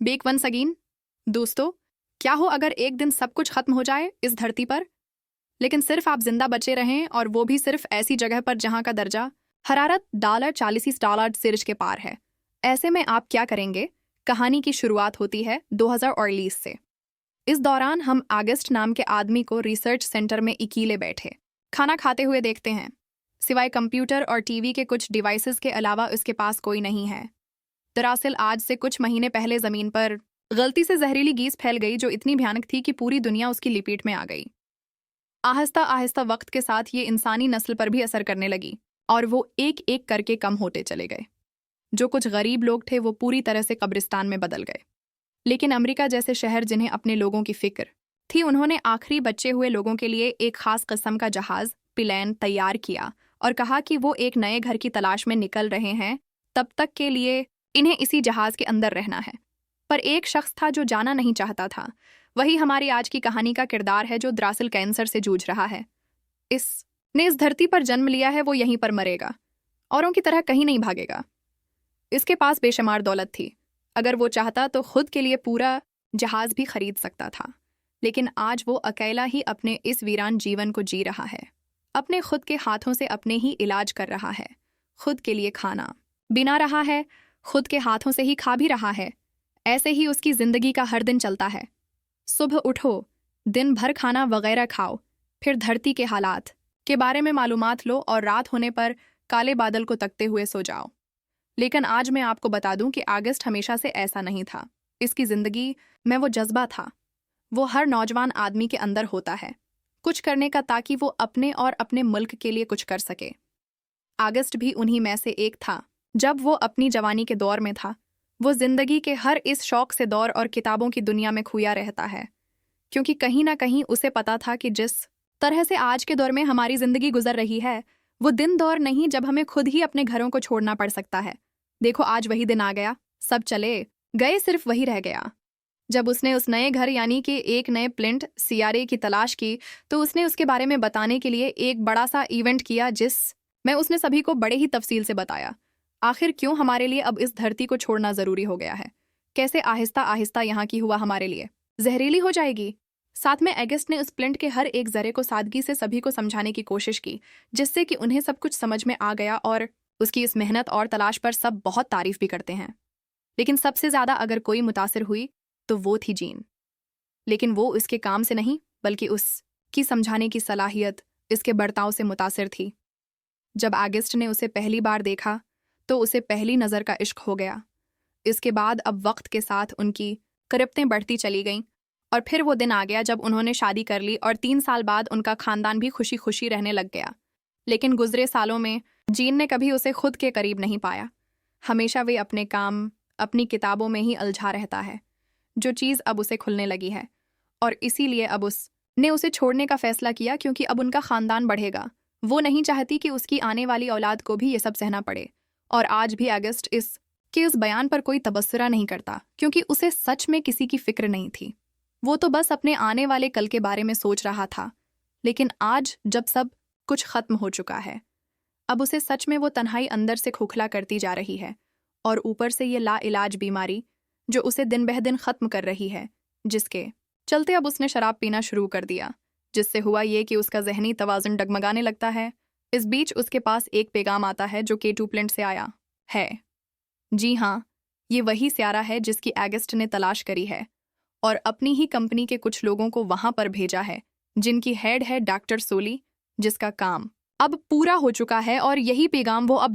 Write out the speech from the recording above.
Bake once again. दोस्तों, क्या हो अगर एक दिन सब कुछ खत्म हो जाए इस धरती पर, लेकिन सिर्फ आप जिंदा बचे रहें, और वो भी सिर्फ ऐसी जगह पर जहां का दर्जा हरारत $40 सिर्ज के पार है। ऐसे में आप क्या करेंगे? कहानी की शुरुआत होती है 2019 से। इस दौरान हम अगस्त नाम के आदमी को रिसर्च सेंटर में अकेले बैठे खाना खाते हुए देखते हैं। सिवाय कंप्यूटर और टीवी के कुछ डिवाइसेस के अलावा उसके पास कोई नहीं है। दरअसल आज से कुछ महीने पहले जमीन पर गलती से जहरीली गैस फैल गई, जो इतनी भयानक थी कि पूरी दुनिया उसकी लिपेट में आ गई। आहिस्ता आहिस्ता वक्त के साथ ये इंसानी नस्ल पर भी असर करने लगी, और वो एक एक करके कम होते चले गए। जो कुछ गरीब लोग थे वो पूरी तरह से कब्रिस्तान में बदल गए। लेकिन अमेरिका जैसे शहर जिन्हें अपने लोगों की फिक्र थी, उन्होंने आखिरी बचे हुए लोगों के लिए एक खास किस्म का जहाज प्लेन तैयार किया और कहा कि वो एक नए घर की तलाश में निकल रहे हैं। तब तक के लिए इन्हें इसी जहाज के अंदर रहना है। पर एक शख्स था जो जाना नहीं चाहता था। वही हमारी आज की कहानी का किरदार है, जो दरअसल कैंसर से जूझ रहा है। इसने इस धरती पर जन्म लिया है, वो यहीं पर मरेगा, औरों की तरह कहीं नहीं भागेगा। इसके पास बेशुमार दौलत थी। अगर वो चाहता तो खुद के लिए पूरा जहाज भी खरीद सकता था। लेकिन आज वो अकेला ही अपने इस वीरान जीवन को जी रहा है। अपने खुद के हाथों से अपने ही इलाज कर रहा है, खुद के लिए खाना बिना रहा है, खुद के हाथों से ही खा भी रहा है। ऐसे ही उसकी जिंदगी का हर दिन चलता है। सुबह उठो, दिन भर खाना वगैरह खाओ, फिर धरती के हालात के बारे में मालूमात लो और रात होने पर काले बादल को तकते हुए सो जाओ। लेकिन आज मैं आपको बता दूं कि अगस्त हमेशा से ऐसा नहीं था। इसकी जिंदगी में वो जज्बा था, वो हर नौजवान आदमी के अंदर होता है, कुछ करने का, ताकि वो अपने और अपने मुल्क के लिए कुछ कर सके। अगस्त भी उन्हीं में से एक था। जब वो अपनी जवानी के दौर में था, वो जिंदगी के हर इस शौक से दौर और किताबों की दुनिया में खोया रहता है, क्योंकि कहीं ना कहीं उसे पता था कि जिस तरह से आज के दौर में हमारी जिंदगी गुजर रही है, वो दिन दौर नहीं जब हमें खुद ही अपने घरों को छोड़ना पड़ सकता है। देखो, आज वही दिन आ गया। सब चले गए, सिर्फ वही रह गया। जब उसने उस नए घर यानी कि एक नए प्लिंट सियारे की तलाश की, तो उसने उसके बारे में बताने के लिए एक बड़ा सा इवेंट किया, जिस में उसने सभी को बड़े ही तफसील से बताया आखिर क्यों हमारे लिए अब इस धरती को छोड़ना जरूरी हो गया है, कैसे आहिस्ता आहिस्ता यहाँ की हुआ हमारे लिए जहरीली हो जाएगी। साथ में अगस्त ने उस प्लिंट के हर एक जरे को सादगी से सभी को समझाने की कोशिश की, जिससे कि उन्हें सब कुछ समझ में आ गया, और उसकी इस मेहनत और तलाश पर सब बहुत तारीफ भी करते हैं। लेकिन सबसे ज्यादा अगर कोई मुतासिर हुई तो वो थी जीन। लेकिन वो उसके काम से नहीं, बल्कि उसकी समझाने की सलाहियत, इसके बर्ताव से मुतासिर थी। जब अगस्त ने उसे पहली बार देखा तो उसे पहली नज़र का इश्क हो गया। इसके बाद अब वक्त के साथ उनकी करीबतें बढ़ती चली गईं, और फिर वो दिन आ गया जब उन्होंने शादी कर ली, और 3 साल बाद उनका खानदान भी खुशी खुशी रहने लग गया। लेकिन गुजरे सालों में जीन ने कभी उसे खुद के करीब नहीं पाया। हमेशा वे अपने काम, अपनी किताबों में ही उलझा रहता है, जो चीज़ अब उसे खुलने लगी है। और इसीलिए अब उसने उसे छोड़ने का फैसला किया, क्योंकि अब उनका खानदान बढ़ेगा। वो नहीं चाहती कि उसकी आने वाली औलाद को भी ये सब सहना पड़े। और आज भी अगस्त इस बयान पर कोई तबसरा नहीं करता, क्योंकि उसे सच में किसी की फिक्र नहीं थी। वो तो बस अपने आने वाले कल के बारे में सोच रहा था। लेकिन आज जब सब कुछ खत्म हो चुका है, अब उसे सच में वो तन्हाई अंदर से खोखला करती जा रही है, और ऊपर से ये लाइलाज बीमारी जो उसे दिन बह दिन खत्म कर रही है, जिसके चलते अब उसने शराब पीना शुरू कर दिया, जिससे हुआ ये कि उसका जहनी तवाज़ुन डगमगाने लगता है। इस बीच उसके पास एक पैगाम आता है जो K2 प्लिंट से आया है। जी हाँ, ये वही स्यारा है जिसकी अगस्त ने तलाश करी है, और अपनी ही कंपनी के कुछ लोगों को वहां पर भेजा है, जिनकी हेड है डॉक्टर सोली, जिसका काम अब पूरा हो चुका है। और यही पैगाम वो अब